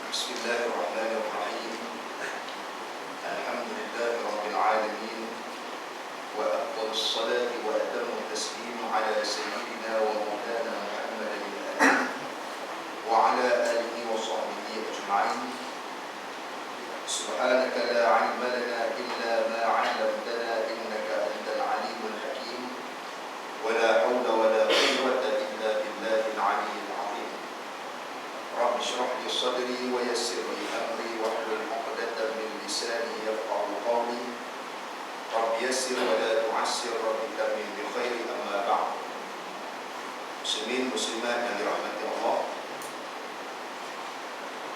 Bismillahirrahmanirrahim. Alhamdulillahi Rabbil Alamin. Wa afdalus salati wa atammu taslim ala sayyidina wa maulana Muhammadin al-amin wa ala alihi wa sahbihi ajma'in. Subhanaka la ilma lana illa ma 'allamtana innaka antal alimul hakim. Wa la hawla wa la quwwata illa billahil 'aliyyil 'azim. Rabbi shrah li sadri wa yassir li amri wahlul 'uqdatam min lisani yafqahu qawli. Rabbi yassir wa la tu'assir, Rabbi tamim bi khairi, amma ba'd. Muslimin muslimat yang dirahmati Allah,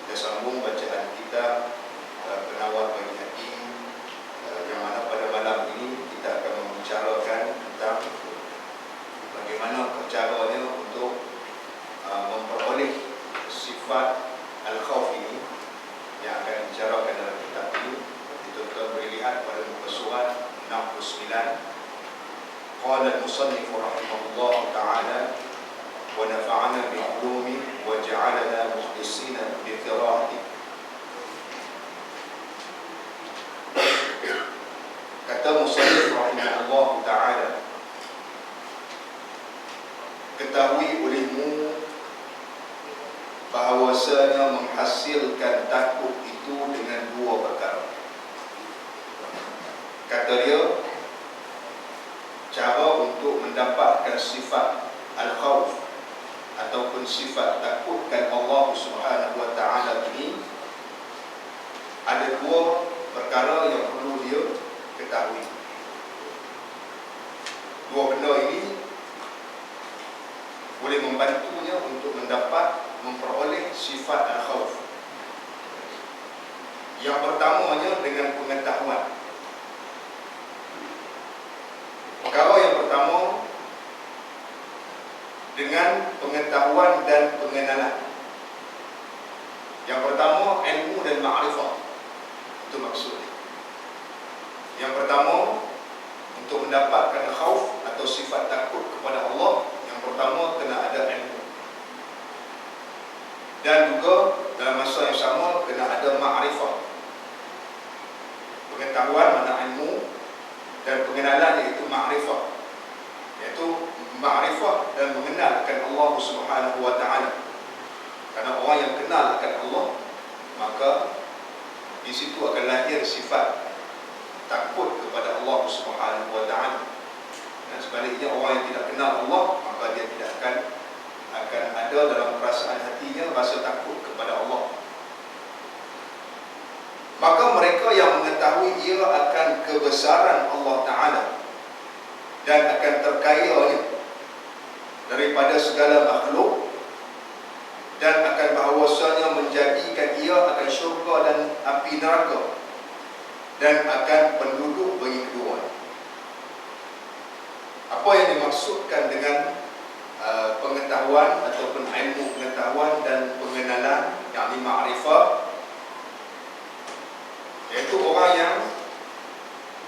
kita sambung bacaan kita penawar bagi hati, yang mana pada malam ini kita akan membicarakan tentang bagaimana caranya untuk memperoleh sifat al-khawf ini yang akan dibicarakan dalam kitab ini. Kita boleh lihat pada muka surat 69. Qala al-musannif rahimahullah ta'ala wa nafa'ana bi 'ulumi wa ja'alana mukhlisina bi qira'ati. Kata musannif rahimahullah ta'ala, ketahui olehmu bahawasanya menghasilkan takut itu dengan dua perkara. Kata dia, cara untuk mendapatkan sifat al-khawf ataupun sifat takutkan Allah Subhanahu wa ta'ala ini, ada dua perkara yang perlu dia ketahui. Dua benda ini boleh membantunya untuk memperoleh sifat al-khawf. Yang pertamanya dengan pengetahuan. Perkara yang pertama dengan pengetahuan dan pengenalan. Yang pertama, ilmu dan ma'rifah. Itu maksudnya. Yang pertama, untuk mendapatkan khauf atau sifat takut kepada Allah, yang pertama kena ada ilmu. Dan juga dalam masa yang sama kena ada ma'rifah. Pengetahuan mana ilmu, dan pengenalan iaitu ma'rifah, iaitu ma'rifah dan mengenalkan Allah Subhanahu wa ta'ala. Karena orang yang kenal akan Allah, maka di situ akan lahir sifat takut kepada Allah Subhanahu wa ta'ala. Dan sebaliknya, orang yang tidak kenal Allah, maka dia tidak akan ada dalam perasaan hatinya rasa takut kepada Allah. Maka mereka yang mengetahui ia akan kebesaran Allah Ta'ala dan akan terkayanya daripada segala makhluk, dan akan bahawasanya menjadikan ia akan syurga dan api neraka, dan akan penduduk bagi kedua. Apa yang dimaksudkan dengan pengetahuan ataupun ilmu pengetahuan dan pengenalan, yakni ma'rifah, iaitu orang yang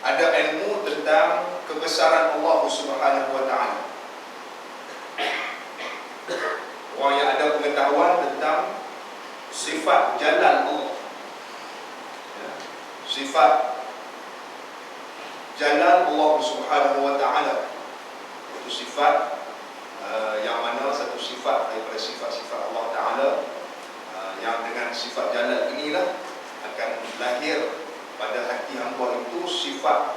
ada ilmu tentang kebesaran Allah Subhanahu wa ta'ala. Orang yang ada pengetahuan tentang sifat jalal Allah, sifat jalal Allah Subhanahu wa ta'ala. Itu sifat yang mana satu sifat daripada sifat-sifat Allah Ta'ala, yang dengan sifat jalal inilah akan lahir pada hati hamba itu sifat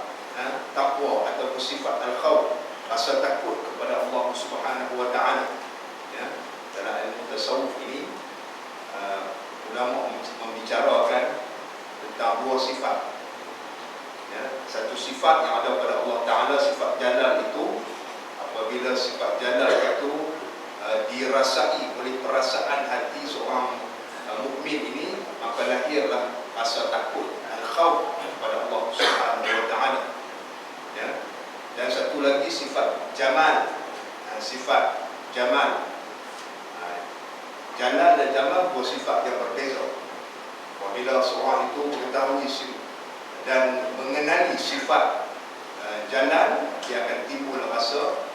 taqwa atau sifat al-khawf, rasa takut kepada Allah Subhanahu wa ta'ala. Ya, dalam ilmu tasawuf ini ulama membicarakan tentang dua sifat. Ya, satu sifat yang ada pada Allah Ta'ala, sifat jalal itu, apabila sifat jalal itu dirasai oleh perasaan hati seorang mukmin ini, maka lahirlah rasa takut al-khawf kepada Allah Subhanahu wa ta'ala. Ya. Dan satu lagi sifat jamal, sifat jamal. Jalal dan jamal dua sifat yang berbeza. Apabila seorang itu mengetahui dan mengenali sifat jalal, dia akan timbul rasa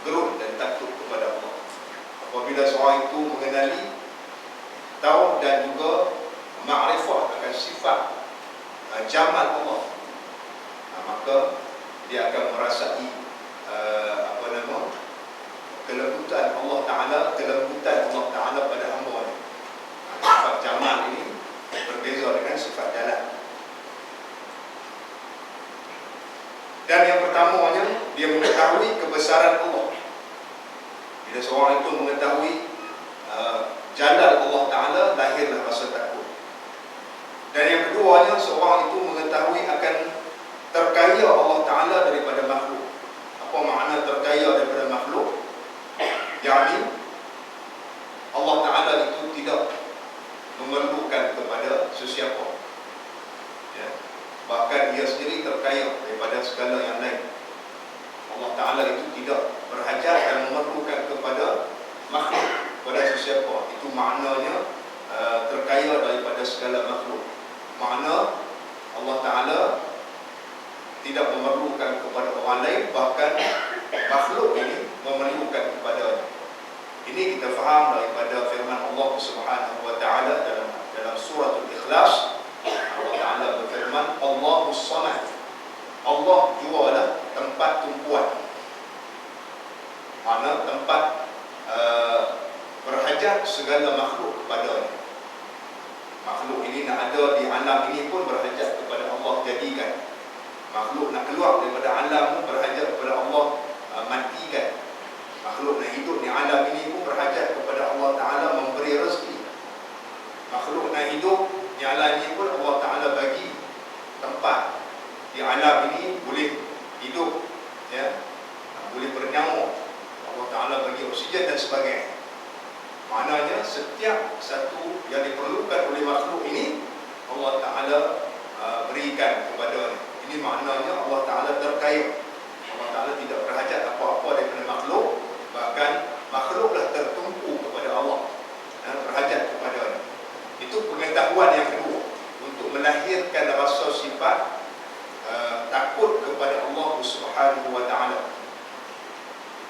gerut dan takut kepada Allah. Apabila seorang itu mengenali, tahu dan juga makrifah akan sifat jamal Allah, maka dia akan merasai kelembutan Allah Ta'ala pada hamba-Nya. Sifat jamal ini berbeza dengan sifat jalal. Dan yang pertamanya, dia mengetahui kebesaran Allah. Bila seorang itu mengetahui jalal Allah Ta'ala, lahirlah rasa takut. Dan yang keduanya, seorang itu mengetahui akan terkaya Allah Ta'ala daripada makhluk. Apa makna terkaya daripada makhluk? Yani Allah Ta'ala itu tidak memerlukan kepada sesiapa, ya. Bahkan dia sendiri terkaya daripada segala yang lain. Allah Ta'ala itu tidak berhajat dan memerlukan kepada makhluk, kepada sesiapa. Itu maknanya terkaya daripada segala makhluk. Makna Allah Ta'ala tidak memerlukan kepada orang lain, bahkan makhluk ini memerlukan kepadanya. Ini kita faham daripada firman Allah Subhanahu wa Ta'ala dalam surah Al-Ikhlas. Allah Ta'ala berfirman, Allahus Samad. Allah jualah tempat tumpuan, mana tempat berhajat segala makhluk kepadanya. Makhluk ini nak ada di alam ini pun berhajat kepada Allah jadikan. Makhluk nak keluar daripada alam pun berhajat kepada Allah matikan. Makhluk nak hidup di alam ini pun berhajat kepada Allah Ta'ala memberi rezeki. Makhluk nak hidup di alam ini pun Allah Ta'ala bagi tempat di alam ini boleh hidup, ya, boleh bernyawa. Allah Ta'ala bagi oksigen dan sebagainya. Maknanya setiap satu yang diperlukan oleh makhluk ini Allah Ta'ala berikan kepadanya. Ini maknanya Allah Ta'ala terkaya. Allah Ta'ala tidak berhajat apa-apa daripada makhluk. Bahkan makhluklah tertumpu kepada Allah, berhajat kepadanya. Itu pengetahuan yang kedua, untuk melahirkan rasa sifat takut kepada Allah Subhanahu wa Ta'ala.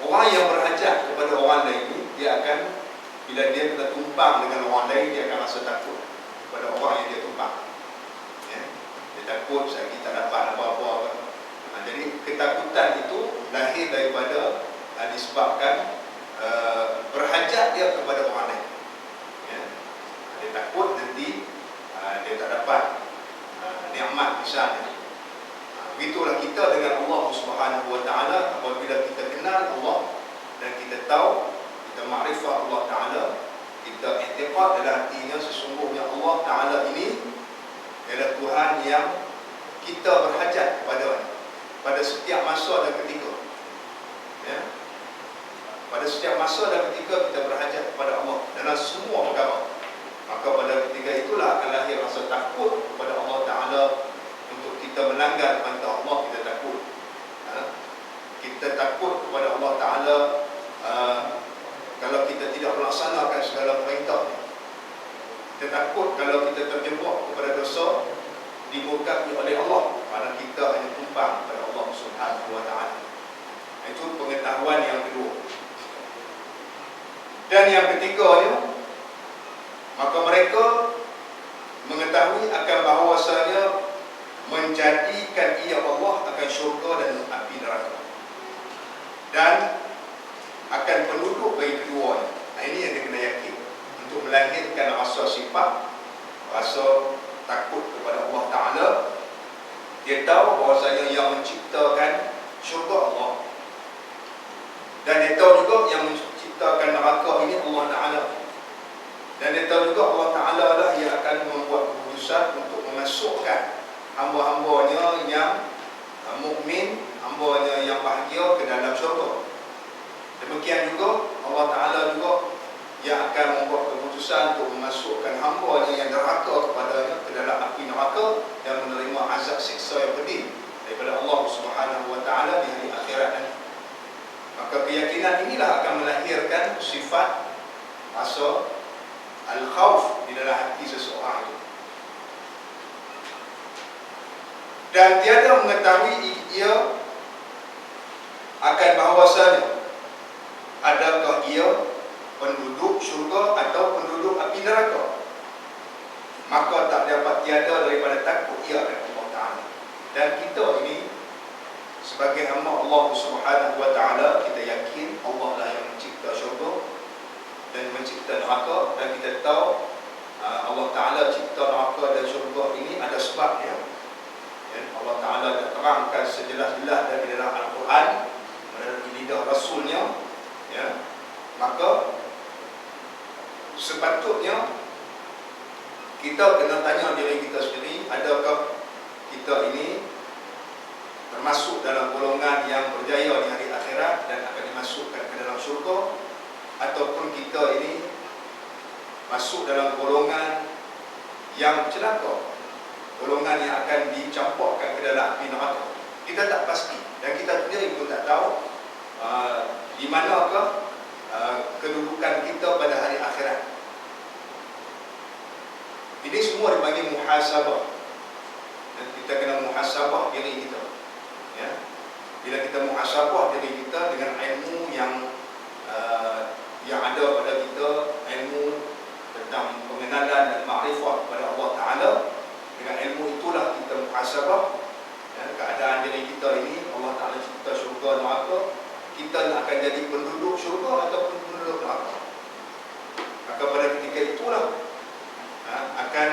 Orang yang berhajat kepada orang lain ini, dia akan, bila dia kena tumpang dengan orang lain, dia akan rasa takut kepada orang yang dia tumpang, ya. Dia takut saya tak dapat apa-apa. Jadi ketakutan itu lahir daripada disebabkan berhajat dia kepada orang lain, ya. Dia takut nanti dia tak dapat nikmat misalnya. Begitulah kita dengan Allah Subhanahu wa Ta'ala. Apabila kita kenal Allah dan kita tahu, kita makrifah Allah Ta'ala, kita i'tiqad dalam hatinya sesungguhnya Allah Ta'ala ini ialah Tuhan yang kita berhajat kepada-Nya pada setiap masa dan ketika, ya. Pada setiap masa dan ketika kita berhajat kepada Allah dalam semua perkara. Maka pada ketika itulah akan lahir rasa takut kepada Allah Ta'ala. Untuk kita melanggar perintah Allah, kita takut. Kita takut kepada Allah Ta'ala kalau kita tidak melaksanakan segala perintah. Kita takut kalau kita terjebak kepada dosa, dimurkai oleh Allah, kerana kita hanya tumpang kepada Allah Subhanahu wa Ta'ala. Itu pengetahuan yang kedua. Dan yang ketiganya, maka mereka mengetahui akan bahawasanya menjadikan ia Allah akan syurga dan api neraka, dan akan penduduk bagi keduanya. Ini yang dia kena yakin untuk melahirkan rasa sifat, rasa takut kepada Allah Ta'ala. Dia tahu bahawasanya yang menciptakan syurga Allah, dan dia tahu juga yang menciptakan neraka ini Allah Ta'ala. Dan dia tahu juga Allah Ta'ala lah yang akan membuat keputusan untuk memasukkan hamba-hambanya yang mukmin, hambanya yang bahagia ke dalam syurga. Demikian juga Allah Ta'ala juga yang akan membuat keputusan untuk memasukkan hambanya yang derhaka kepadanya ke dalam api neraka dan menerima azab siksa yang pedih daripada Allah Subhanahu wa Ta'ala di hari akhirat nanti. Maka keyakinan inilah akan melahirkan sifat rasa al-khawf di dalam hati seseorang itu. Dan tiada mengetahui ia akan bahawasanya adakah ia penduduk syurga atau penduduk api neraka. maka tak dapat tiada daripada takut ia akan Allah Ta'ala. Dan kita ini sebagai hamba Allah Subhanahu wa Ta'ala, kita yakin Allah lah yang mencipta syurga dan mencipta neraka, dan kita tahu Allah Ta'ala cipta neraka dan syurga ini ada sebabnya. Allah Ta'ala dah terangkan sejelas-jelas dari dalam Al-Quran melalui lidah Rasulnya. Maka sepatutnya kita kena tanya diri kita sendiri, adakah kita ini termasuk dalam golongan yang berjaya di hari akhirat dan akan dimasukkan ke dalam syurga, ataupun kita ini masuk dalam golongan yang celaka, golongan yang akan dicampakkan ke dalam api neraka. Kita tak pasti, dan kita sendiri pun tak tahu di manakah kedudukan kita pada hari akhirat. Ini semua dipanggil muhasabah, dan kita kena muhasabah diri kita. Bila kita muhasabah diri kita dengan ilmu yang ada pada kita, ilmu tentang pengenalan dan makrifat kepada Allah Ta'ala, dengan ilmu itulah kita muhasabah keadaan diri kita ini. Allah Ta'ala cipta syurga neraka, kita akan jadi penduduk syurga ataupun penduduk neraka. Maka pada ketika itulah akan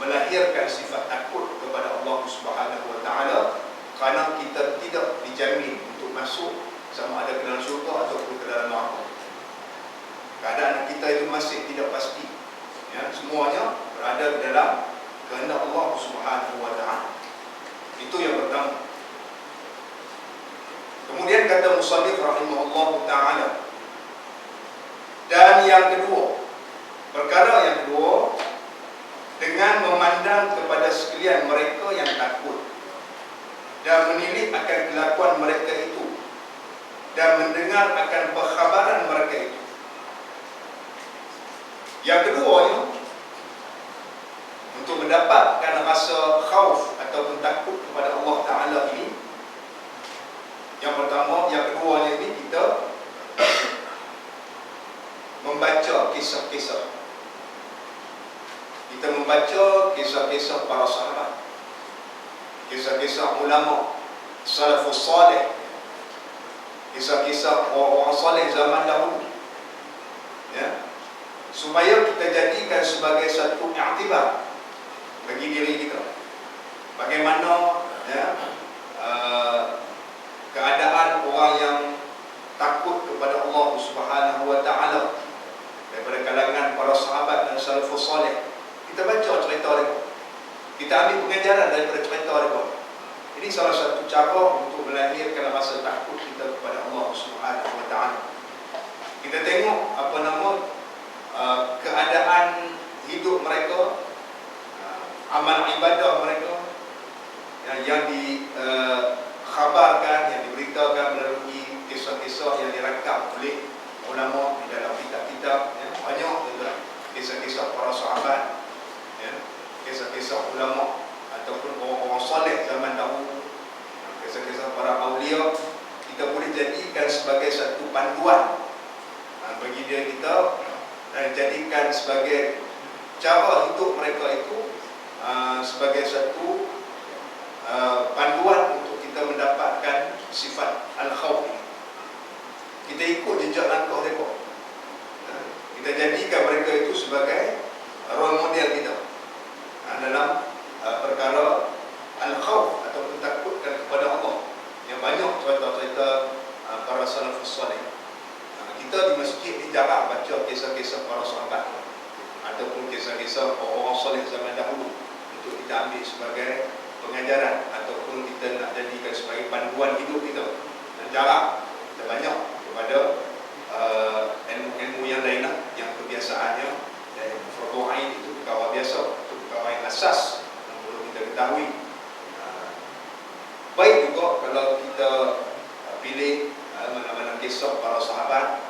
melahirkan sifat takut kepada Allah Subhanahu wa Ta'ala, kerana kita tidak dijamin untuk masuk sama ada ke dalam syurga ataupun ke dalam neraka. Keadaan kita itu masih tidak pasti. Semuanya berada di dalam kehendak Allah Subhanahu wa Ta'ala. Itu yang pertama. Kemudian kata musannif rahimahullah ta'ala, dan yang kedua, perkara yang kedua, dengan memandang kepada sekalian mereka yang takut dan menilik akan kelakuan mereka itu dan mendengar akan perkhabaran mereka itu. Yang keduanya, untuk mendapatkan rasa khauf ataupun takut kepada Allah Ta'ala ini, yang pertama, yang keduanya ini, kita membaca kisah-kisah. Kita membaca kisah-kisah para sahabat, kisah-kisah ulama salafus salih, kisah-kisah orang-orang salih zaman dahulu, supaya kita jadikan sebagai satu iktibar bagi diri kita. Bagaimana keadaan orang yang takut kepada Allah Subhanahu wa Ta'ala daripada kalangan para sahabat dan salafus salih. Kita baca cerita mereka, kita ambil pengajaran daripada cerita mereka. Ini salah satu cara untuk melahirkan rasa takut kita kepada Allah Subhanahu wa Ta'ala. Kita tengok keadaan hidup mereka, amal ibadah mereka yang dikhabarkan, yang diberitakan melalui kisah-kisah yang dirangkap oleh ulama di dalam kitab-kitab. Banyak juga kisah-kisah para sahabat, kisah-kisah ulama ataupun orang-orang soleh zaman dahulu, kisah-kisah para awliya. Kita boleh jadikan sebagai satu panduan bagi diri kita, dan jadikan sebagai cara hidup mereka itu sebagai satu panduan untuk kita mendapatkan sifat al-khawf ini. Kita ikut jejak langkah mereka, kita jadikan mereka itu sebagai role model kita dalam perkara al-khawf ataupun takutkan kepada Allah. Yang banyak cerita-cerita para salafus salih. Kita di masjid ni jarang baca kisah-kisah para sahabat ataupun kisah-kisah orang salih zaman dahulu untuk kita ambil sebagai pengajaran ataupun kita nak jadikan sebagai panduan hidup kita. Dan jarang, kita banyak kepada ilmu-ilmu yang lain yang kebiasaannya dan fardu ain itu perkara biasa, itu perkara yang asas yang perlu kita ketahui. Baik juga kalau kita pilih mana-mana kisah para sahabat,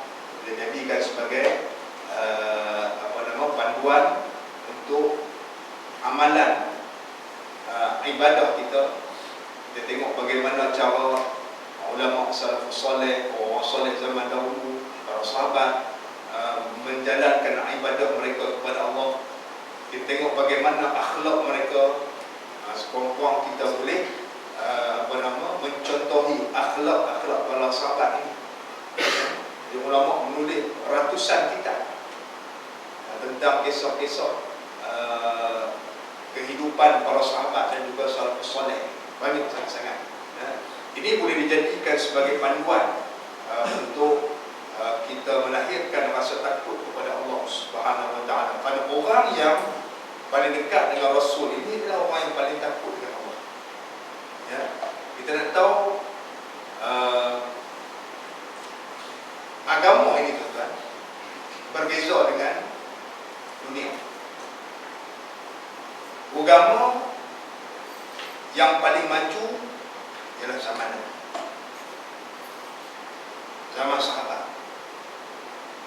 kita jadikan sebagai panduan untuk amalan ibadah kita. Kita tengok bagaimana cara ulama salafus salih, orang salih zaman dahulu, para sahabat menjalankan ibadah mereka kepada Allah. Kita tengok bagaimana akhlak mereka. Sekurang-kurang kita boleh mencontohi akhlak para sahabat ini. Jadi ulama menulis ratusan kitab tentang kisah-kisah kehidupan para sahabat dan juga salafus saleh. Banyak sangat-sangat. Ini boleh dijadikan sebagai panduan untuk kita melahirkan rasa takut kepada Allah Subhanahu Wa Taala. Pada orang yang paling dekat dengan Rasul ini adalah orang yang paling takut dengan Allah. Ya, kita nak tahu agama ini tuan-tuan berbeza dengan dunia. Agama yang paling maju ialah zaman Nabi, zaman sahabat.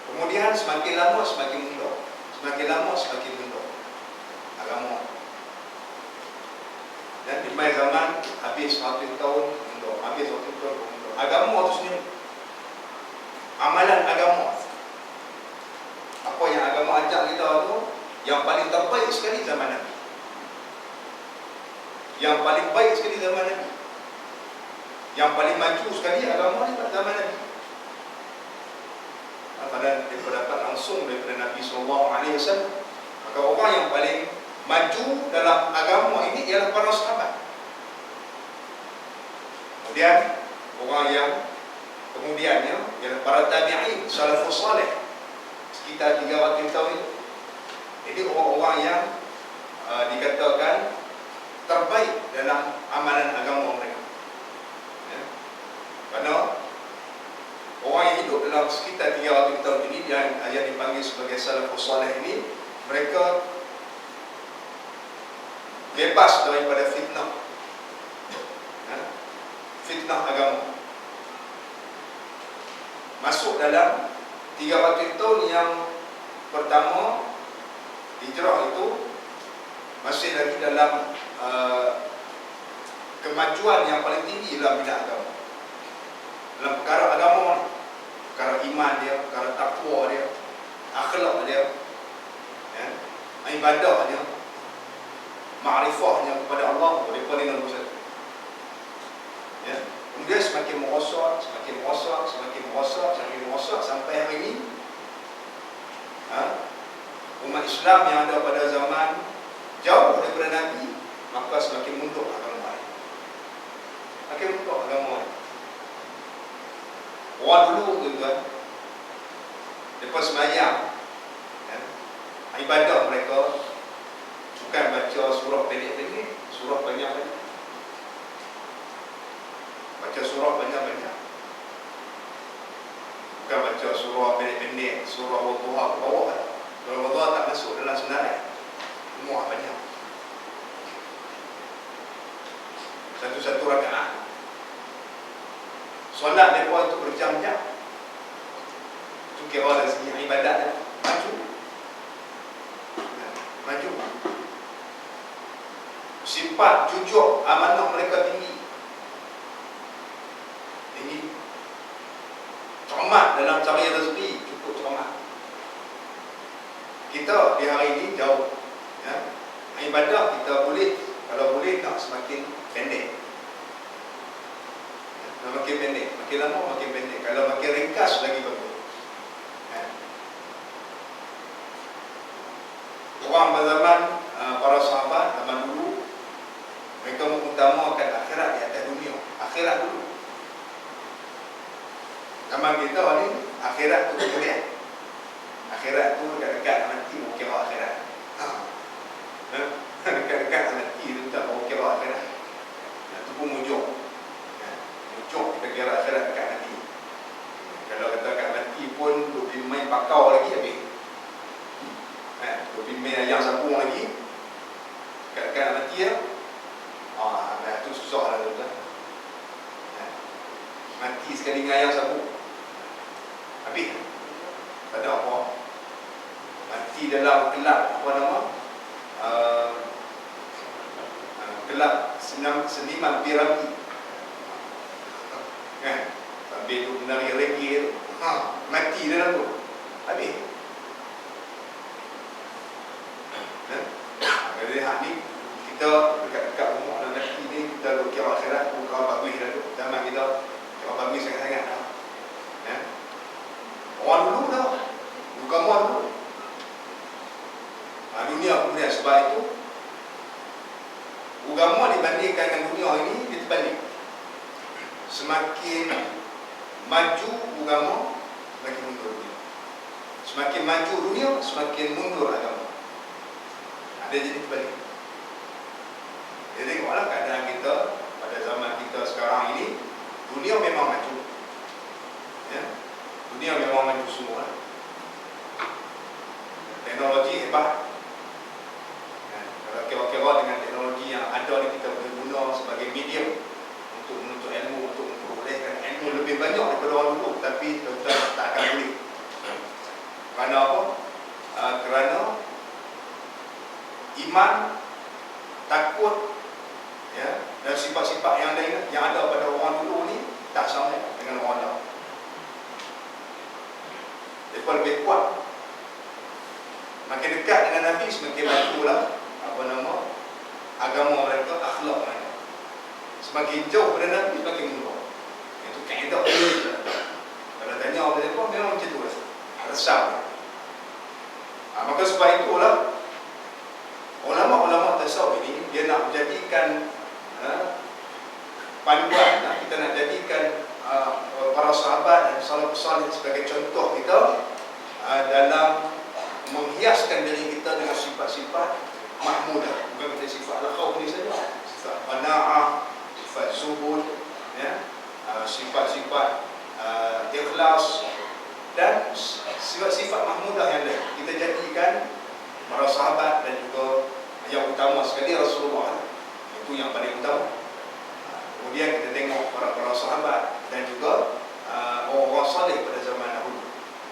Kemudian semakin lama semakin mundur, semakin lama semakin mundur agama. Dan di zaman habis 100 tahun mundur, habis 100 tahun mundur. Agama itu sendiri, amalan agama, apa yang agama ajak kita tu, yang paling terbaik sekali zaman Nabi, yang paling baik sekali zaman Nabi, yang paling maju sekali agama ni pada zaman Nabi. Pada dapat langsung daripada Nabi SAW. Maka orang yang paling maju dalam agama ini ialah para sahabat. Kemudian orang yang kemudiannya ialah para tabi'in, salafus saleh, sekitar 300 tahun itu. Jadi orang-orang yang dikatakan terbaik dalam amalan agama mereka. Ya. Kerana orang yang hidup dalam sekitar 300 tahun ini yang dipanggil sebagai salafus saleh ini, mereka bebas daripada fitnah, fitnah agama. Masuk dalam 300 tahun yang pertama hijrah itu masih lagi dalam kemajuan yang paling tinggi dalam bidang agama, dalam perkara agama, perkara iman dia, perkara takwa dia, akhlak dia, ya, ibadah dia, ma'rifahnya kepada Allah, boleh paling nombor satu. Ya. Kemudian semakin merosot, semakin merosot, semakin merosot, semakin merosot sampai hari ini umat Islam yang ada pada zaman jauh daripada Nabi, maka semakin mundur agama ini. Semakin mundur agama ini. Orang dulu tuan-tuan, lepas sembahyang, ibadah mereka bukan baca surah pendek-pendek, surah banyak-banyak. Baca surah banyak-banyak. Bukan baca surah pendek-pendek, surah Wadduha ke bawah. Surah Wadduha tak masuk dalam senarai. Semua banyak. Satu-satu rakaat. Solat mereka itu berjam-jam. Itu kira dari segi ibadat dia maju. Maju. Sifat jujur amanah mereka tinggi. Tinggi. Cermat dalam cari rezeki, cukup cermat. Kita di hari ini jauh. Ya. Ibadah kita boleh, kalau boleh nak semakin pendek. Makin pendek, makin lama makin pendek. Kalau makin ringkas lagi bagus. Orang berzaman para sahabat zaman dulu, mereka mengutamakan akhirat di atas dunia. Akhirat dulu. Zaman kita ni akhirat tu kemudian. Akhirat tu dekat-dekat nanti mau kira akhirat. Dekat-dekat nanti tu tak mau kira akhirat. Itu pun mujur. Jom kita kira akhirat dekat nanti. Kalau kata kat nanti pun lebih main pakau lagi habis. Lebih main ayam sabung lagi. Dekat nanti ya. Dah tu susah lah tu. Mati sekali dengan ayam sabung. Habis. Tak ada apa. Mati dalam kelab apa nama? Kelab seniman piramid. Sambil tu menari reggae tu, mati dalam tu. Habis. Boleh lihat ni, kita dekat-dekat rumah lelaki ni, kita duk kira akhirat, bukan bagus dah tu. Zaman kita kira bagus sangat-sangat dah. Ya. Orang dulu dah, bukan orang dulu. Dunia kemudian sebab itu agama dibandingkan dengan dunia ini dia terbalik. Semakin maju agama, semakin mundur dunia. Semakin maju dunia, semakin mundur agama. Dia jadi terbalik. Jadi tengoklah keadaan kita pada zaman kita sekarang ini, dunia memang maju. Ya? Dunia memang maju semua. Teknologi hebat. Kira-kira dengan teknologi yang ada ni kita boleh guna sebagai medium untuk menuntut ilmu, untuk memperolehkan ilmu lebih banyak daripada orang dulu, tapi kita tak akan boleh. Kerana apa? Kerana iman, takut, ya, dan sifat-sifat yang lain yang ada pada orang dulu ni tak sama dengan orang lain. Mereka lebih kuat. Makin dekat dengan Nabi, semakin majulah agama mereka, akhlak mereka. Semakin jauh pada Nabi, semakin mundur. Itu kaedah. Kalau tanya apa dia pun, memang macam tu rasa. Resam. Maka sebab itulah ulama-ulama tasawuf ini, dia nak menjadikan panduan, kita nak jadikan para sahabat dan salafus salih sebagai contoh kita dalam menghiaskan diri kita dengan sifat-sifat mahmudah. Bukan kita sifat al-khawf ni saja, sifat qana'ah, sifat zuhud, ya, sifat-sifat ikhlas dan sifat-sifat mahmudah yang lain. Kita jadikan para sahabat dan juga yang utama sekali Rasulullah, itu yang paling utama. Kemudian kita tengok para sahabat dan juga orang-orang salih pada zaman dahulu,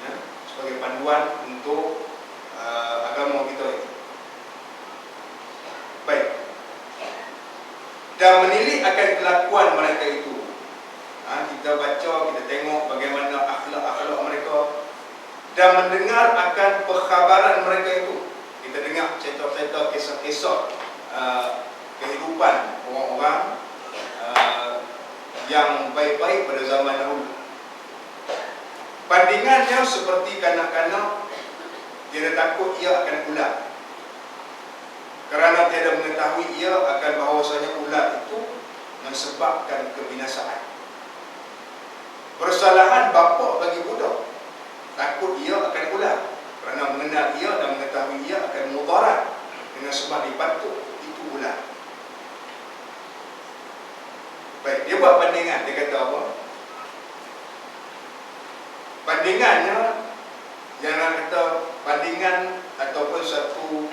ya, sebagai panduan untuk agama kita ini. Baik. Dan menilik akan kelakuan mereka itu. Kita baca, kita tengok bagaimana akhlak-akhlak mereka dan mendengar akan perkhabaran mereka itu. Kita dengar cerita-cerita, kisah-kisah kehidupan orang-orang yang baik-baik pada zaman dahulu. Bandingannya seperti kanak-kanak, tiada takut ia akan ular, kerana tiada mengetahui ia akan bahawasanya ular itu menyebabkan kebinasaan. Persalahan bapa bagi budak, takut ia akan ular, kerana mengenal ia dan mengetahui ia akan mudarat dengan sebab dipatut itu ular. Baik, dia buat bandingan. Dia kata apa? Bandingannya, yang nak kata bandingan ataupun satu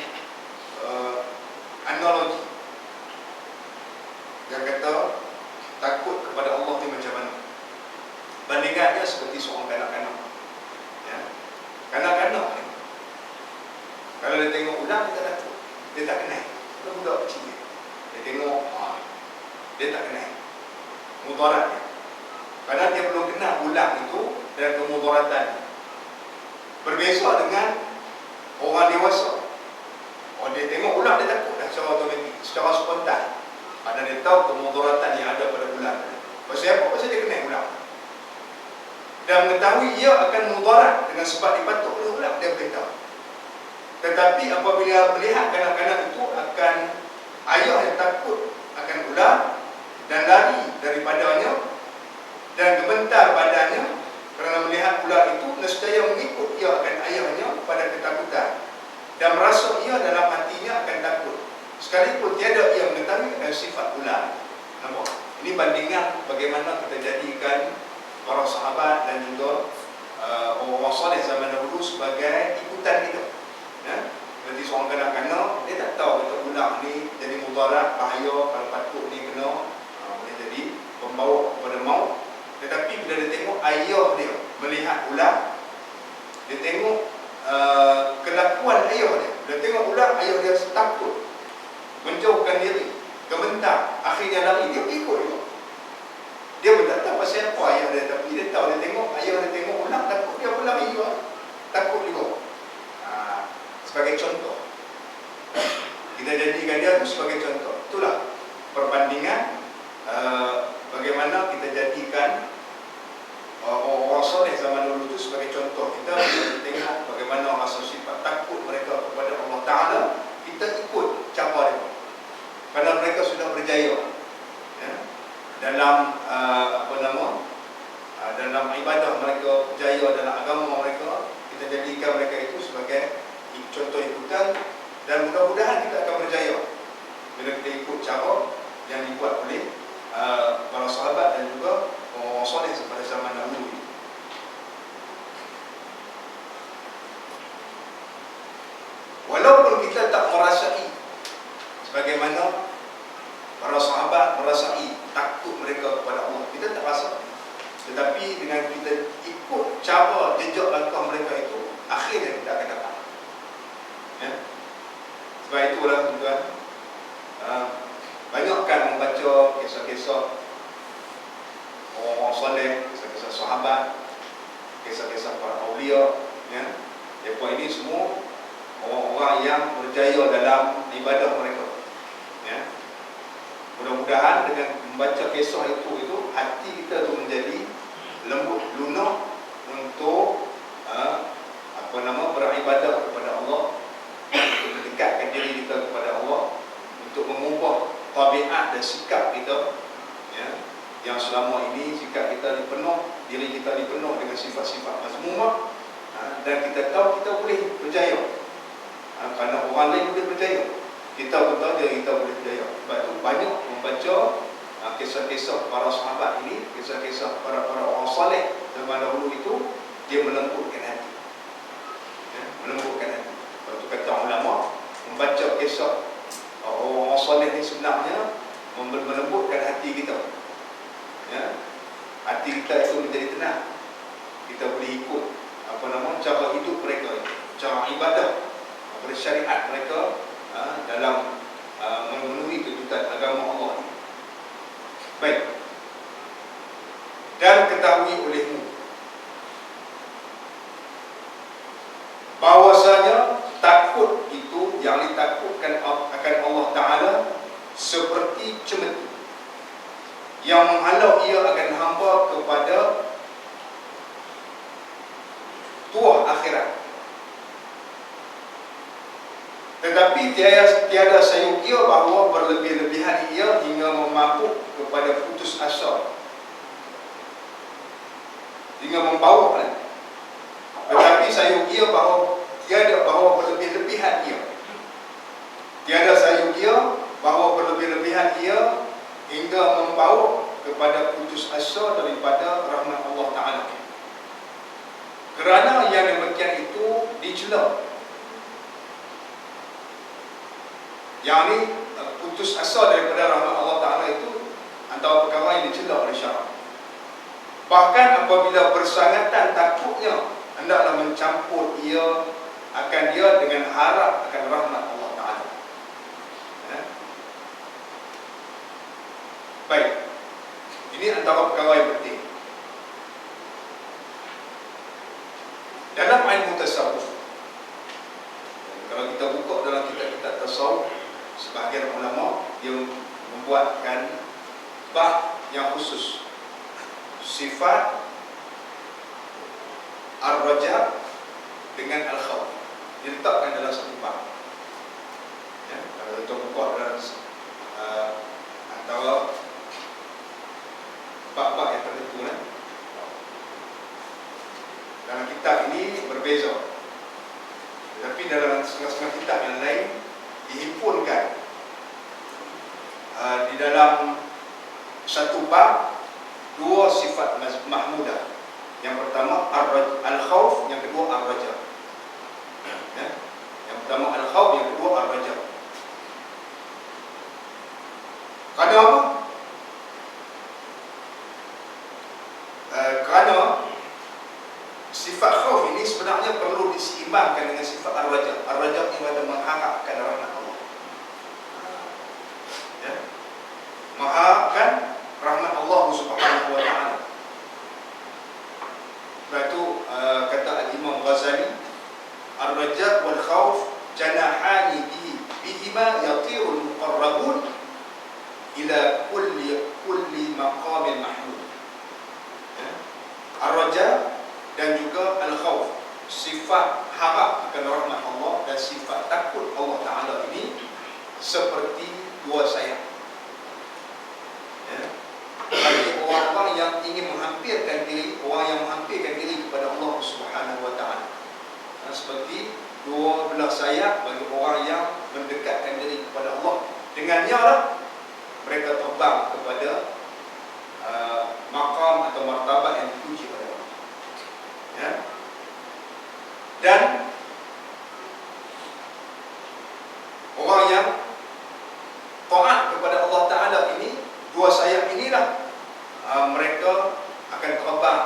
analogi. Yang kata takut kepada Allah ni macam mana? Bandingannya seperti seorang kanak-kanak. Ya. Kanak-kanak ni, kalau dia tengok ular, dia tak takut. Dia tak kenal. Kalau budak kecil dia tengok, dia tak kenal mudaratnya. Kerana dia belum kenal ular itu dan kemudaratan. Berbeza dengan orang dewasa. Orang dia tengok ular, dia takut dah secara otomatik, secara spontan. Kerana dia tahu kemudaratan yang ada pada ular. Pasal apa? Pasal dia kenal ular. Dan mengetahui ia akan mudarat dengan sebab dipatut oleh ular, dia beritahu. Tetapi apabila melihat kanak-kanak itu akan ayah yang takut akan ular dan lari daripadanya dan gemetar badannya kerana melihat ular itu, nescaya mengikut ia akan ayahnya pada ketakutan dan merasa ia dalam hatinya akan takut, sekalipun tiada ia mengetahui akan sifat ular. Nampak? Ini bandingan bagaimana kita jadikan para sahabat dan juga orang salih zaman dahulu sebagai ikutan kita. Ya? Seperti seorang kanak-kanak, dia tak tahu kata ular ni jadi mudarat, bahaya, kalau patut ni kena boleh jadi pembawa kepada maut. Tetapi bila dia tengok ayah dia melihat ular, dia tengok kelakuan ayah dia. Dia tengok ular, ayah dia takut, menjauhkan diri, gemetar, akhirnya lari, dia ikut juga. Dia pun tak tahu pasal apa ayah dia, tapi dia tahu, dia tengok ayah dia tengok ular, takut, dia pun lari juga, takut juga. Sebagai contoh, kita Kita jadikan dia itu sebagai contoh. Itulah perbandingan bagaimana kita jadikan orang soleh zaman dulu itu sebagai contoh. Kita tengok bagaimana orang sifat takut mereka kepada Allah Ta'ala, kita ikut cara dia. Kerana mereka sudah berjaya ya, dalam dalam ibadah mereka, berjaya dalam agama mereka. Kita jadikan mereka itu sebagai contoh ikutan, dan mudah-mudahan kita akan berjaya bila kita ikut cara yang dibuat oleh para sahabat dan juga orang soleh pada zaman dahulu. Walaupun kita tak merasai sebagaimana para sahabat merasai takut mereka kepada Allah, kita tak rasa. Tetapi dengan kita ikut cara jejak langkah mereka itu, akhirnya kita akan dapat ya. Sebab itulah tuan-tuan, banyakkan membaca kisah-kisah orang soleh, kisah-kisah sahabat, kisah-kisah para awliya ya. Mereka ini semua orang-orang yang berjaya dalam ibadah mereka ya. Mudah-mudahan dengan membaca kisah itu hati kita tu menjadi lembut lunak untuk beribadah kepada Allah, untuk mendekatkan diri kita kepada Allah, untuk mengubah tabiat dan sikap kita ya, yang selama ini sikap kita dipenuh, diri kita dipenuh dengan sifat-sifat mazmumah, dan kita tahu kita boleh berjaya kerana orang lain boleh berjaya, kita pun tahu diri kita boleh berjaya. Sebab itu banyak membaca kisah-kisah para sahabat ini, kisah-kisah para orang saleh zaman dahulu itu, dia melembutkan hati ya, melembutkan hati. Sebab itu kata ulama, membaca kisah orang saleh ini sebenarnya melembutkan hati kita ya. Hati kita itu menjadi tenang, kita boleh ikut cara hidup mereka, cara ibadah bersyariat mereka dalam memenuhi tuntutan agama Allah. Baik. Dan ketahui olehmu bahwasanya takut itu yang ditakutkan akan Allah Ta'ala seperti cemeti yang menghalau ia akan hamba kepada tuah akhirat. Tetapi tiada sayugia bahawa berlebih-lebihan ia hingga memabuk kepada putus asa, hingga membawa. Tetapi sayugia bahawa berlebih-lebihan ia, tiada sayugia bahawa berlebih-lebihan ia hingga membawa kepada putus asa daripada rahmat Allah Ta'ala. Kerana yang demikian itu dicela. Yang ni putus asa daripada rahmat Allah Ta'ala itu antara perkara yang dicela oleh syarak. Bahkan apabila bersangatan takutnya, hendaklah mencampur ia akan dia dengan harap akan rahmat Allah Ta'ala ya. Baik, ini antara perkara yang penting dalam ilmu tasawuf. Kalau kita buka dalam kitab-kitab tasawuf, sebahagian ulama dia membuatkan bab yang khusus sifat ar-raja dengan al-khawf, diletakkan dalam satu bab ya. Kalau kita buka dalam antara bab-bab yang tertentu dalam kitab ini berbeza, tetapi dalam setengah-setengah kitab yang lain dihimpunkan di dalam satu bab dua sifat mahmudah. Yang pertama al-khawf, yang kedua ar-raja ya. Yang pertama al-khawf, yang kedua ar-raja. Kerana apa? Kerana sifat khawf ini sebenarnya perlu diseimbangkan dengan sifat ar-raja. Ar-raja ini pada mengharapkan rahmat Allah ya. Mengharapkan rahmat Allah Subhanahu wa Ta'ala. Sebab itu kata Imam Ghazali, ar-raja wal khawf janahani bihima maqamil mahmud. Ya. Ar-raja dan juga al-khawf, sifat harap akan rahmat Allah dan sifat takut Allah Ta'ala ini seperti dua sayap. Ya. Bagi orang-orang yang ingin menghampirkan diri, orang yang menghampirkan diri kepada Allah Subhanahu Wa Ta'ala, seperti dua belah sayap bagi orang yang mendekatkan diri kepada Allah. Dengannya lah mereka terbang kepada maqam atau martabat yang dipuji pada Allah. Ya. Dan orang yang taat kepada Allah Ta'ala ini, dua sayap inilah mereka akan terbang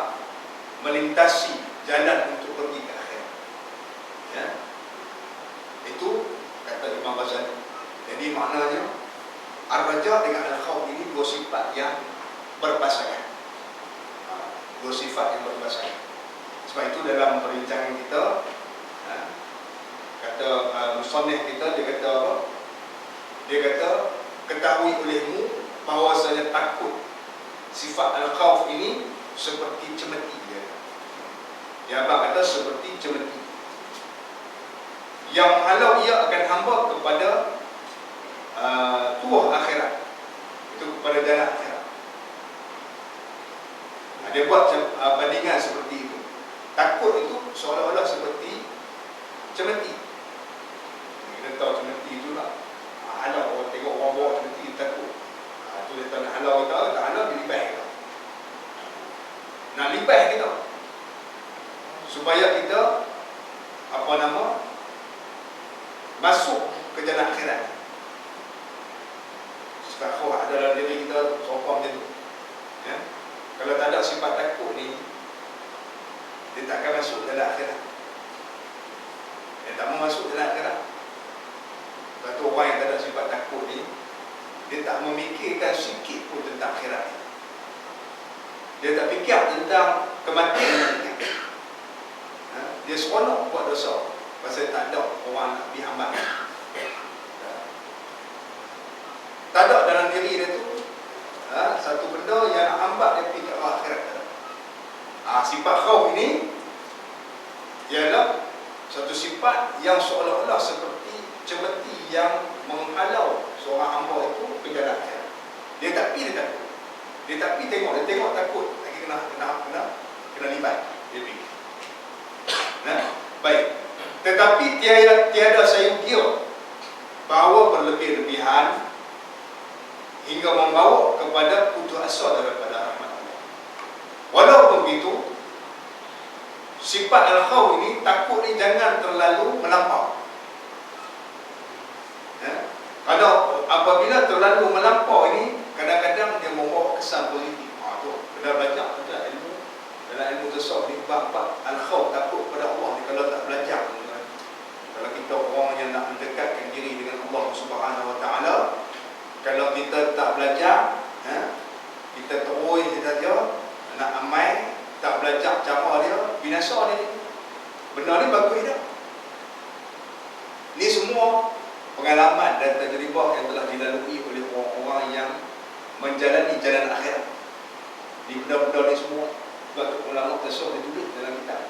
melintasi jalan untuk pergi ke akhirat. Ya. Itu kata Imam Ghazali. Jadi maknanya Ar-Raja dengan Al-Khawf ini dua sifat yang berpasangan. Dua sifat yang berpasangan. Sebab itu dalam perbincangan kita, kata musannif kita, dia kata apa? Dia kata, ketahui olehmu bahawasanya takut sifat Al-Khawf ini seperti cemeti. Dia abang kata seperti cemeti yang menghalau ia akan hamba kepada tuah akhirat, itu kepada jalan akhirat. Dia buat bandingan seperti itu. Takut itu seolah-olah seperti cemeti. Kita tahu cemeti itu lah, halau orang tengok orang bawa cemeti takut. Itu dia tak nak halau kita, tak halau dia libas kita. Nak libas kita supaya kita masuk ke jalan akhirat. Sekarang ada dalam diri kita sokong macam tu. Ya? Kalau tak ada sifat takut ni, dia tak akan masuk dalam akhirat. Dia tak mau masuk dalam akhirat. Satu orang yang tak ada sifat takut ni, dia tak memikirkan sikit pun tentang akhirat. Dia tak fikir tentang kematian. Dia seronok buat dosa pasal tak ada orang nak dihambat. Tak ada dalam diri dia tu satu benda yang nak hambat dia pergi ke akhirat. Sifat khawf ini ialah satu sifat yang seolah-olah seperti cemeti yang menghalau seorang hamba itu ke jalan akhirat. Dia tak pergi, dia takut. Dia tak pergi tengok, dia tengok takut. Lagi kena libat. Dia pergi. Baik. Tetapi tiada sayugia bahawa berlebih-lebihan hingga membawa kepada putus asa daripada rahmat Allah. Walaupun begitu, sifat al-khawf ini, takut ni jangan terlalu melampau. Kalau apabila terlalu melampau ini, kadang-kadang dia membawa kesan politik. Kena belajar ilmu. Dalam ilmu tasawuf ni bab-bab al-khawf, takut pada Allah ni kalau tak belajar. Kalau kita orang yang nak mendekatkan diri dengan Allah Subhanahu Wa Ta'ala, kalau kita tak belajar, kita terus saja nak amal, tak belajar cara dia, binasa dia. Benda ni bagus tak? Ni semua pengalaman dan tajribah yang telah dilalui oleh orang-orang yang menjalani jalan akhirat. Di benda-benda ni semua sebab tu ulama tasawuf dia tulis dalam kitab.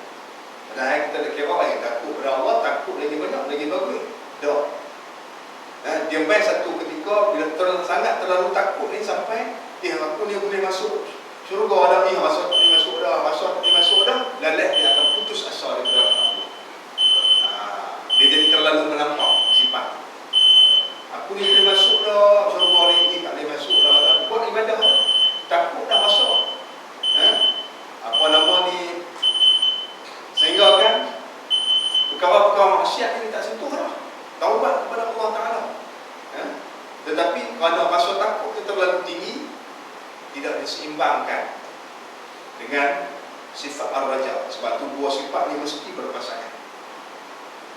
Padahal kita dah kira takut pada Allah, takut lagi banyak, lagi bagus. Tak. Dia main satu ketika bila sangat terlalu takut ni sampai aku ni boleh masuk syurga dah ni, masa tak boleh masuk dah, lalat dia akan putus asa daripada Allah. Dia jadi terlalu melampau sifat. Aku ni boleh masuk dah syurga ni, tak boleh masuk dah. Buat ibadah takut dah masuk. Sehingga kan perkara-perkara maksiat ini tak sentuh dah. Taubat kepada Allah Ta'ala. Tetapi kerana rasa takut itu terlalu tinggi, tidak diseimbangkan dengan sifat ar-raja. Sebab tu dua sifat ni mesti berpasangan.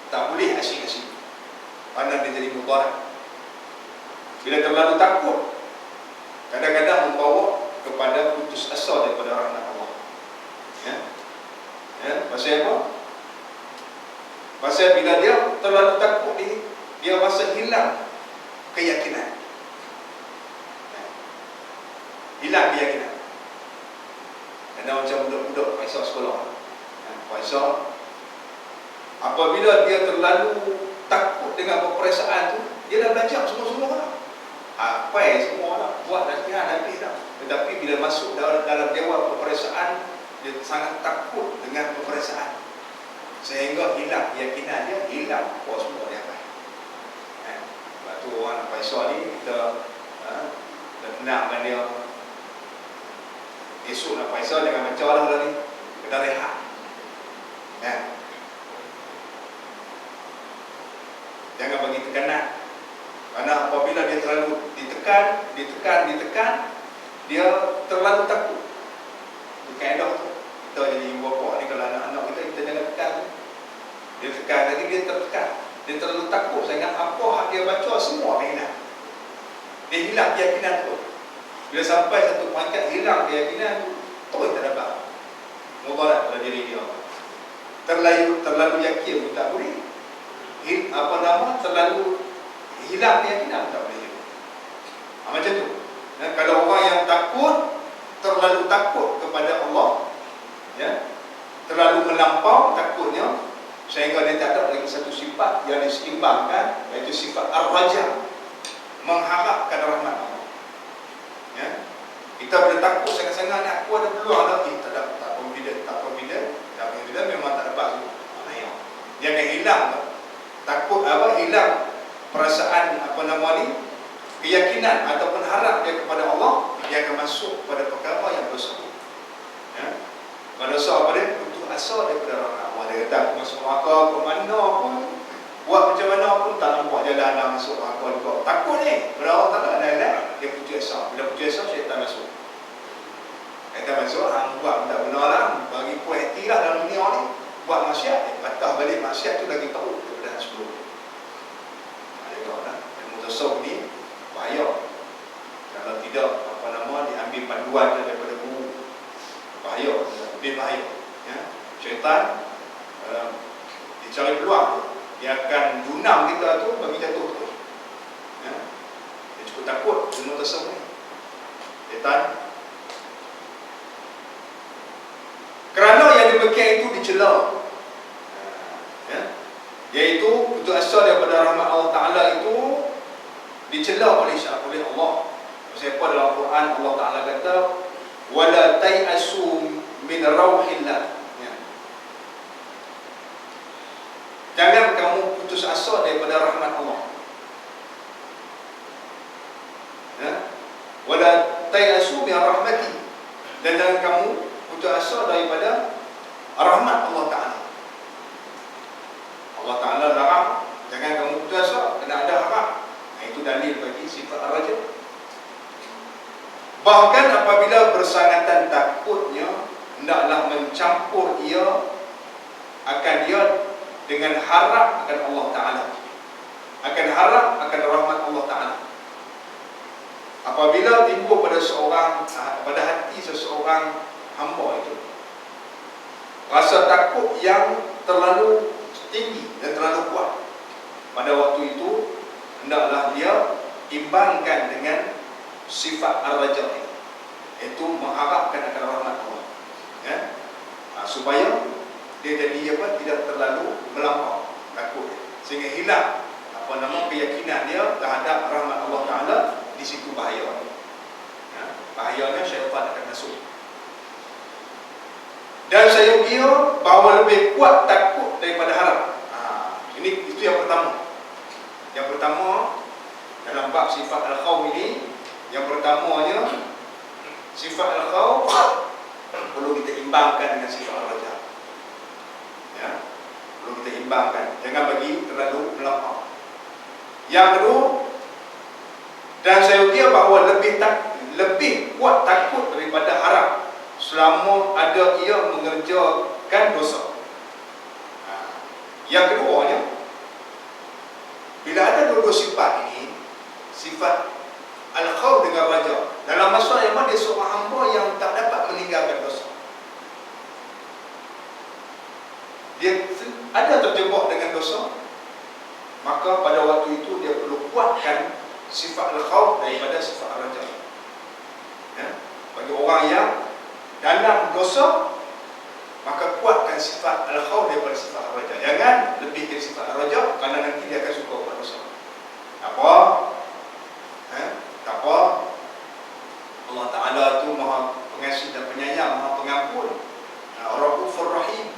Tak boleh asing-asing. Kerana dia jadi mudarat. Bila terlalu takut, kadang-kadang membawa kepada putus asa daripada rahmat Allah. Pasal apa? Pasal bila dia terlalu takut ni, dia rasa hilang keyakinan. hilang keyakinan. Kerana macam budak-budak Faisal sekolah, Faisal, apabila dia terlalu takut dengan peperiksaan tu, dia dah belajar semua-semua lah, hafal semua lah, buat latihan habis dah. Tetapi bila masuk dalam dewan peperiksaan, dia sangat takut dengan peperiksaan, sehingga hilang keyakinan dia, hilang apa semua dia hafal. Sebab tu orang Faisal ni kita tenangkan dia. Esok nak Faisal jangan macam lah ni, kena rehat. Jangan bagi tekanan. Kerana apabila dia terlalu ditekan, dia terlalu takut. Kaedah tu. Kita jadi ibu bapa ni, kalau anak-anak kita jangan tekan. Dia tekan, tadi dia tertekan. Dia terlalu takut sehingga apa hak dia baca semua hilang. Dia hilang keyakinan tu. Bila sampai satu pangkat hilang keyakinan tu, terus tak dapat mudarat pada diri dia. Terlalu yakin pun tak boleh. Terlalu hilang keyakinan tak boleh. Macam tu. Kalau orang yang terlalu takut kepada Allah, terlalu melampau takutnya, sehingga dia tak ada lagi satu sifat yang diseimbangkan, iaitu sifat ar-raja, mengharapkan rahmat Allah. Kita bila takut sangat-sangat ni, aku ada peluang dah, tak confident, memang tak dapat semua. Dia akan hilang takut hilang perasaan keyakinan ataupun harap dia kepada Allah, dia akan masuk pada perkara yang dosa. Pada dosa apa dia? Putus asa daripada rahmat Allah. Dia kata aku masuk neraka ke mana pun, buat macam mana pun tak nampak jalan nak masuk neraka juga. Takut ni. Pada Allah Ta'ala dia putus asa. Bila putus asa, syaitan masuk. Syaitan masuk, hang buat tak benar lah, bagi puas hati lah dalam dunia ni, buat maksiat, patah balik maksiat tu lagi tahu daripada sebelum. Tengoklah, ilmu tasawuf ni bahaya. Kalau tidak diambil panduan daripada guru, bahaya, lebih bahaya. Syaitan dicari peluang, dia akan junam kita tu bagi jatuh tu. Dia cukup takut ilmu tasawuf ni. Syaitan, kerana yang demikian itu dicela, iaitu putus asa daripada rahmat Allah Ta'ala itu dicela oleh Allah. Siapa dalam Quran Allah Ta'ala kata, wala tai'asu min rauhillah. Jangan kamu putus asa daripada rahmat Allah. Wala tai'asu min rahmati. Dan jangan kamu putus asa daripada rahmat Allah Ta'ala. Allah Ta'ala larang, jangan kamu putus asa, kena ada harap. Itu dalil bagi sifat ar-raja. Bahkan apabila bersangatan takutnya, hendaklah mencampur ia akan dia dengan harap akan Allah Ta'ala, akan harap akan rahmat Allah Ta'ala. Apabila timbul pada hati seseorang hamba itu rasa takut yang terlalu tinggi dan terlalu kuat, pada waktu itu hendaklah dia imbangkan dengan sifat ar-raja ini, iaitu mengharapkan akan rahmat Allah, supaya dia jadi tidak terlalu melampau takut, sehingga hilang keyakinan dia terhadap rahmat Allah Ta'ala. Di situ bahaya. Bahayanya syaitan akan masuk. Dan saya kira bahawa lebih kuat takut daripada harap. Itu yang pertama. Yang pertama dalam bab sifat al-khawf ini, yang pertamanya sifat al-khawf perlu kita imbangkan dengan sifat al-raja. Perlu kita imbangkan, jangan bagi terlalu melampau. Yang kedua, dan saya kira bahawa lebih kuat takut daripada harap selama ada ia mengerjakan dosa. Yang keduanya, bila ada dua sifat ini, sifat al-khawf dengan raja, dalam masa yang mana dia seorang hamba yang tak dapat meninggalkan dosa, dia ada terjebak dengan dosa, maka pada waktu itu dia perlu kuatkan sifat al-khawf daripada sifat al-raja. Bagi orang yang dalam dosa, maka kuatkan sifat al-khawf daripada sifat ar-raja. Jangan lebihkan sifat ar-raja, kerana nanti dia akan suka buat dosa. Apa? Tak apa. Allah Ta'ala itu maha pengasih dan penyayang, maha pengampun, Ar-Raufur Rahim.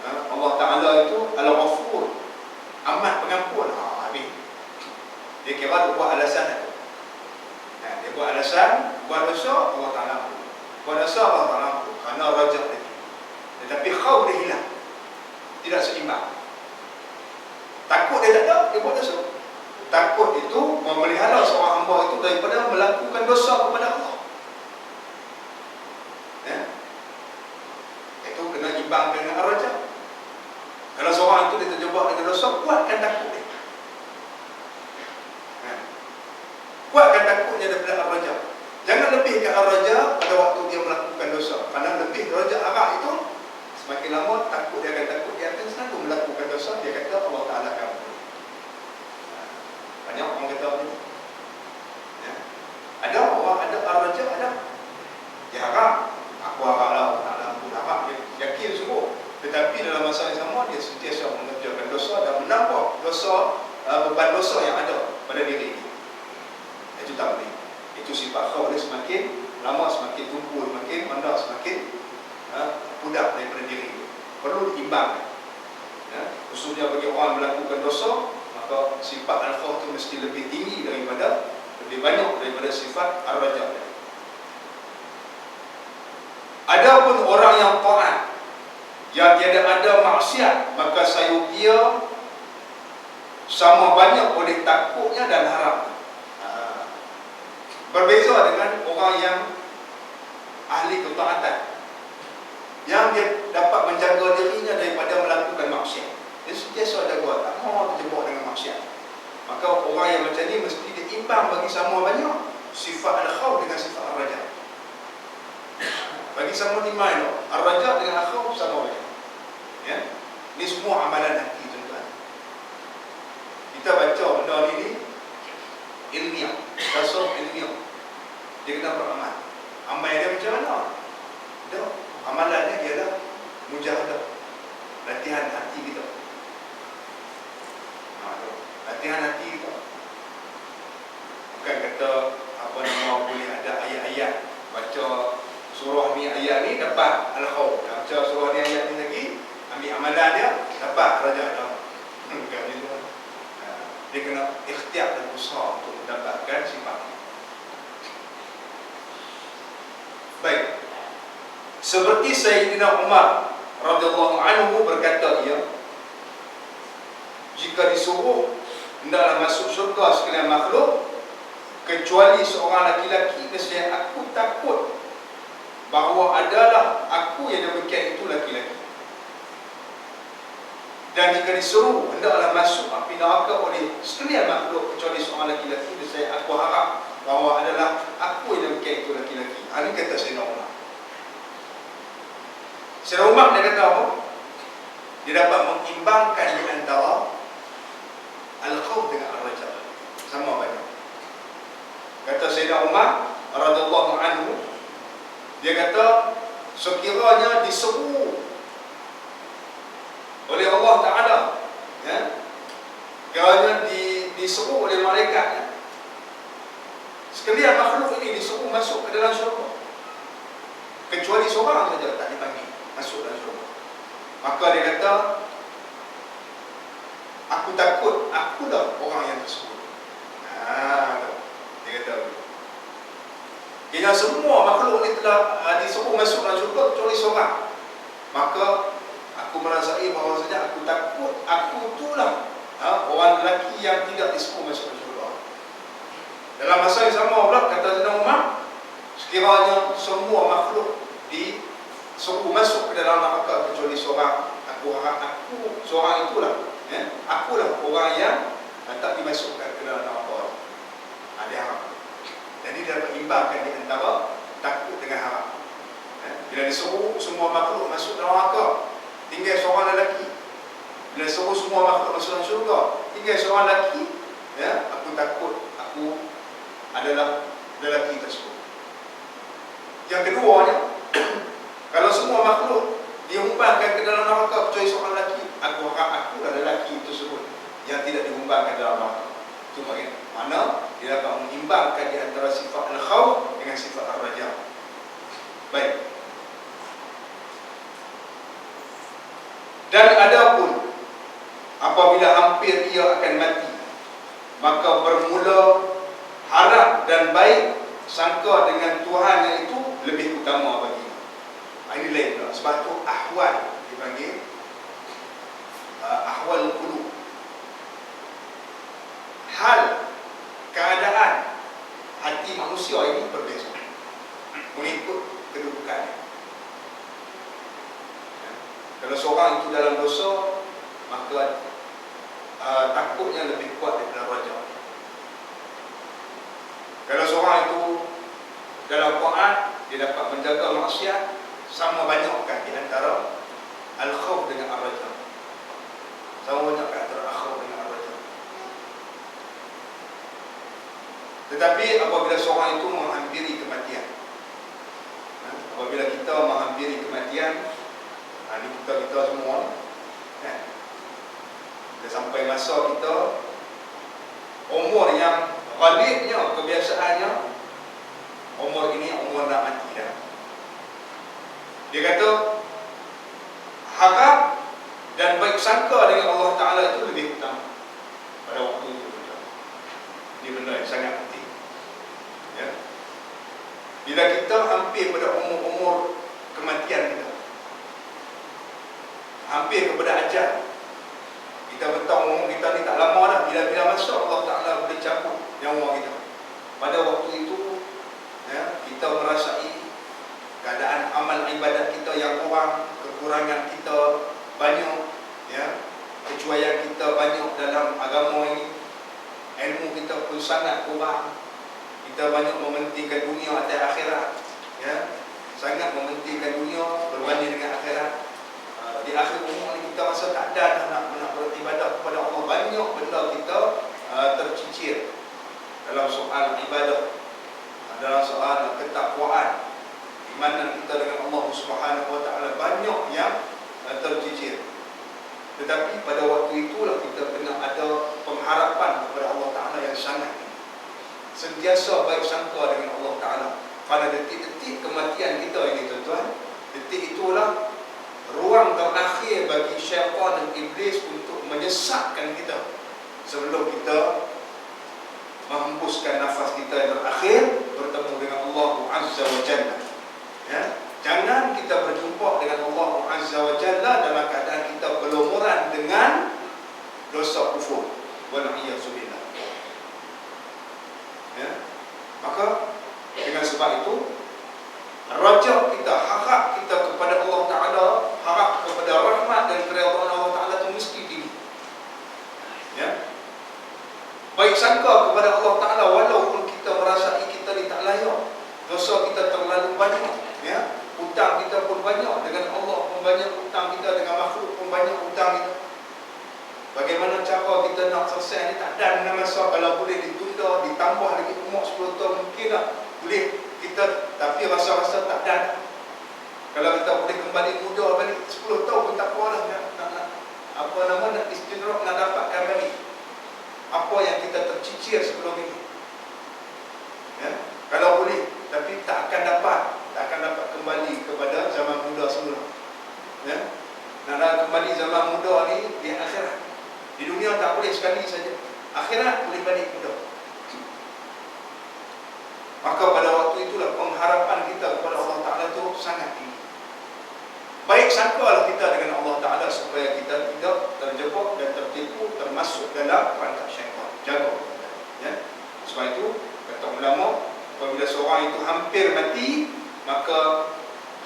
Allah Ta'ala itu Al-Ghafur, amat pengampun. Habis. Dia kira buat alasan itu. Dia buat alasan, buat dosa, Allah Ta'ala ampun. Buat dosa, Allah Ta'ala ampun, kerana raja dia. Tetapi khawf dia hilang, tidak seimbang. Takut dia tak ada, dia buat dosa. Takut itu memelihara seorang hamba itu daripada melakukan dosa kepada Allah. Itu kena imbang dengan ar-raja. Kalau seorang itu dia terjebak dengan dosa, kuatkan takut dia. Kuatkan takutnya daripada ar-raja. Jangan lebihkan ar-raja pada waktu dia melakukan dosa. Kerana lebih raja arak itu, semakin lama takut dia akan takut, dia akan selalu melakukan dosa. Dia kata Allah Ta'ala akan ampun. Banyak orang kata begitu. Ada orang ada ar-raja, ada. Dia harap, aku harap lah Allah Ta'ala ampun, harap, dia yakin sungguh. Tetapi dalam masa yang sama, dia sentiasa mengerjakan dosa dan menambah dosa, beban dosa yang ada pada diri dia. Itu tak boleh. Itu sifat khawf dia semakin lama semakin tumpul, semakin rendah, semakin mudah daripada diri dia. Perlu diimbangkan. Khususnya bagi orang melakukan dosa, maka sifat al-khawf itu mesti lebih tinggi daripada, lebih banyak daripada sifat ar-raja. Adapun orang yang taat, yang tiada ada maksiat, maka sayup dia sama banyak oleh takutnya dan harapnya. Berbeza dengan orang yang ahli ketaatan, yang dia dapat menjaga dirinya daripada melakukan maksiat. Dia sentiasa jaga, tak mahu terjebak dengan maksiat. Maka orang yang macam ni mesti diimbang bagi sama banyak sifat al-khawf dengan sifat ar-raja. Bagi sama lima itu, ar-raja dengan al-khawf sama banyak. Ya? Ini semua amalan hati, tuan-tuan. Kita baca benda ni ilmiah, tasawuf ilmiah. Dia kena beramal. Amal dia macam mana? Dia, amalannya ialah mujahadah, latihan hati kita. Latihan hati kita. Bukan kata apa nama boleh ada ayat-ayat, baca surah ni, ayat ni dapat al-khawf, baca surah ni, ayat ni lagi, ambil amalan dia, dapat raja dah. Bukan gitu. Dia kena ikhtiar dan usaha untuk mendapatkan sifat. Baik. Seperti Sayyidina Umar radhiyallahu anhu berkata, ia jika disuruh hendaklah masuk syurga sekalian makhluk kecuali seorang laki-laki, nescaya aku takut bahawa adalah aku yang demikian itu laki-laki. Dan jika disuruh hendaklah masuk api neraka oleh sekalian makhluk kecuali seorang laki-laki, nescaya aku harap bahawa adalah aku yang demikian itu laki-laki. Ini kata Sayyidina Umar. Sayyidina Umar dia kata apa? Dia dapat mengimbangkan di antara al-khawf dengan ar-raja. Sama banyak. Kata Sayyidina Umar radhiyallahu anhu, dia kata sekiranya diseru oleh Allah Ta'ala, ya, kerana diseru oleh malaikat, sekalian makhluk ini disuruh masuk ke dalam syurga, kecuali seorang saja tak dipanggil masuk dalam syurga, maka dia kata aku takut akulah orang yang tersebut. Dia kata jika semua makhluk ini telah disuruh masuk dalam syurga kecuali seorang, maka aku merasai bahawa saja aku takut aku itulah orang lelaki yang tidak disuruh masuk dalam syurga. Dalam masa yang sama pula kata Sayyidina Umar, sekiranya semua makhluk disuruh masuk ke dalam neraka kecuali seorang, aku harap aku seorang itulah, ya, akulah orang yang tak dimasukkan ke dalam neraka. Dia harap. Jadi dia dapat imbangkan di antara takut dengan harap. Bila disuruh semua makhluk masuk dalam neraka, tinggal seorang lelaki. Bila disuruh semua makhluk masuk dalam syurga, tinggal seorang lelaki, ya, aku takut aku adalah lelaki tersebut. Yang keduanya, kalau semua makhluk dihumbankan ke dalam neraka kecuali seorang lelaki, aku harap akulah lelaki itu tersebut yang tidak dihumbankan dalam neraka. Itu mana dia dapat mengimbangkan di antara sifat al-khawf dengan sifat ar-raja. Baik. Dan adapun apabila hampir ia akan mati, maka bermula harap dan baik sangka dengan Tuhan yang itu lebih utama bagi. Ini lain pula. Sebab itu ahwal dipanggil ahwal qulub. Hal, keadaan hati manusia ini berbeza mengikut kedudukannya. Kalau seorang itu dalam dosa, maka takutnya lebih kuat daripada raja. Kalau seorang itu dalam taat, dia dapat menjaga maksiat, sama banyakkah di antara al-khawf dengan ar-raja? Sama banyakkah antara al-khawf dengan ar-raja? Tetapi apabila seorang itu menghampiri kematian, apabila kita menghampiri kematian, ini kita semua, kita sampai masa kita umur yang ghalibnya, kebiasaannya umur ini umur nak mati dah. Dia kata harap dan baik sangka dengan Allah Ta'ala itu lebih utama pada waktu itu. Ini benda yang sangat penting, ya. Bila kita hampir pada umur-umur kematian kita, hampir kepada ajal, kita bertahu umur kita ni tak lama dah. Bila-bila masa Allah Ta'ala boleh cabut nyawa kita. Pada waktu itu, ya, kita merasai keadaan amal ibadat kita yang kurang, kekurangan kita banyak, ya, kecuaian kita banyak dalam agama ini, ilmu kita pun sangat kurang, kita banyak mementingkan dunia atas akhirat, ya, sangat mementingkan dunia berbanding dengan akhirat. Di akhir umur ni kita rasa tak ada nak beribadah kepada Allah. Banyak benda kita tercicir dalam soal ibadah, dalam soal ketakwaan, imanan kita dengan Allah Subhanahu Wa Taala, banyak yang tercicir. Tetapi pada waktu itulah kita kena ada pengharapan kepada Allah Taala yang sangat. Sentiasa baik sangka dengan Allah Taala. Pada detik-detik kematian kita ini, tuan-tuan, detik itulah ruang terakhir bagi syaitan dan iblis untuk menyesatkan kita sebelum kita menghembuskan nafas kita yang terakhir bertemu dengan Allah Azza wa Jalla, ya. Jangan kita berjumpa dengan Allah Azza wa Jalla dalam keadaan kita berlumuran dengan dosa kufur, wal'iyadzubillah, ya. Maka dengan sebab itu raja kita, harap kita kepada Allah Ta'ala, harap kepada rahmat dan keridhaan Allah Ta'ala itu mesti tinggi, ya. Baik sangka kepada Allah Ta'ala walaupun kita merasai kita ni tak layak, dosa kita terlalu banyak, ya. Hutang kita pun banyak, dengan Allah pun banyak hutang kita, dengan makhluk pun banyak hutang kita. Bagaimana cara kita nak selesai ni? Tak ada masa. Kalau boleh ditunda, ditambah lagi umur 10 tahun mungkin lah boleh kita, tapi rasa-rasa tak ada. Kalau kita boleh kembali muda balik 10 tahun pun tak apa lah, nak istidrak, nak dapatkan balik apa yang kita tercicir sebelum ini, ya. Kalau boleh, tapi tak akan dapat kembali kepada zaman muda semula, ya. Nak kembali zaman muda ni di akhirat. Di dunia tak boleh sekali saja, akhirat boleh balik muda. Maka pada waktu itulah pengharapan kita kepada Allah Ta'ala itu sangat tinggi. Baik sangkalah kita dengan Allah Ta'ala supaya kita tidak terjebak dan tertipu termasuk dalam perangkap syaitan. Jaga, ya. Sebab itu kata ulama, apabila seorang itu hampir mati, maka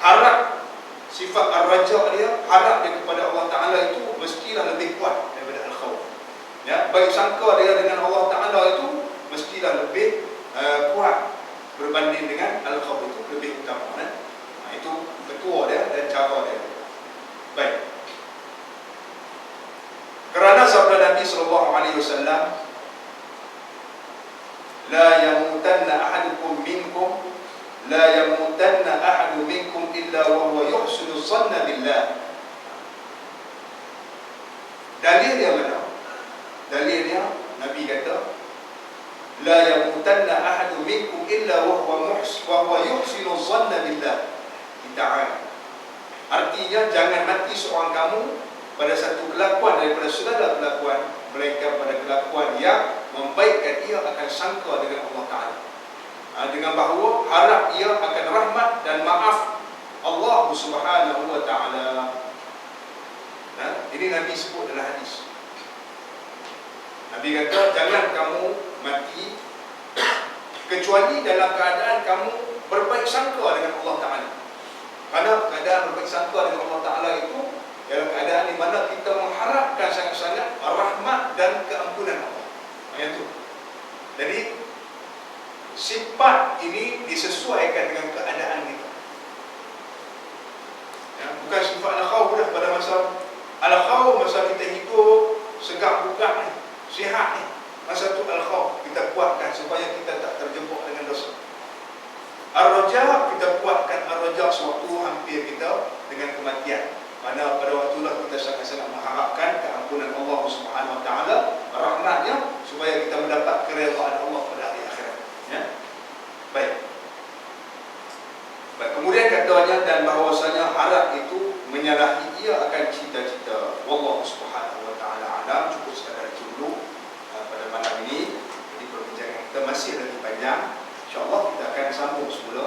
harap sifat ar-raja dia, harap dia kepada Allah Ta'ala itu mestilah lebih kuat daripada al-khawf, ya. Baik sangka dia dengan Allah Ta'ala itu mestilah lebih kuat berbanding dengan al-khawf, itu lebih utama, ya. Itu ketua dia dan cara dia. Baik. Kerana sabda Nabi SAW, la yamutanna ahadukum minkum la yamutanna ahadu minkum illa wa huwa yuhsinu dhanna billah. Dalil dia mana? Dalilnya Nabi kata la yamutanna ahadu minkum illa wa huwa yuhsinu dhanna billah ta'ala. Artinya jangan mati seorang kamu pada satu kelakuan daripada segala kelakuan, melainkan pada kelakuan yang membaikkan ia akan sangka dengan Allah Ta'ala, dengan bahawa harap ia akan rahmat dan maaf Allah Subhanahu wa Ta'ala. Ini Nabi sebut dalam hadis. Nabi kata jangan kamu mati kecuali dalam keadaan kamu berbaik sangka dengan Allah Ta'ala. Karena keadaan berbaik sangka dengan Allah Ta'ala itu dalam keadaan di mana kita mengharapkan sangat-sangat rahmat dan keampunan Allah. Itu. Jadi sifat ini disesuaikan dengan keadaan kita. Bukan sifat al-khawf dah pada masa al-khawf, masa kita hidup segak buka ni, sihat ni, masa tu al-khawf kita kuatkan supaya kita tak terjebak dengan dosa. Ar-raja kita kuatkan ar-raja sewaktu hampir kita dengan kematian. Mana pada waktulah kita sangat-sangat mengharapkan keampunan Allah Subhanahu wa Ta'ala, rahmatnya, supaya kita mendapat keredaan Allah pada hari akhirat. Ya? Baik. Kemudian katanya dan bahawasanya harap itu menyalahi ia akan cita-cita. Wallahu Subhanahu wa Ta'ala alam. Cukup sekadar itu dulu pada malam ini. Jadi perbincangan kita masih lagi panjang. InsyaAllah kita akan sambung semula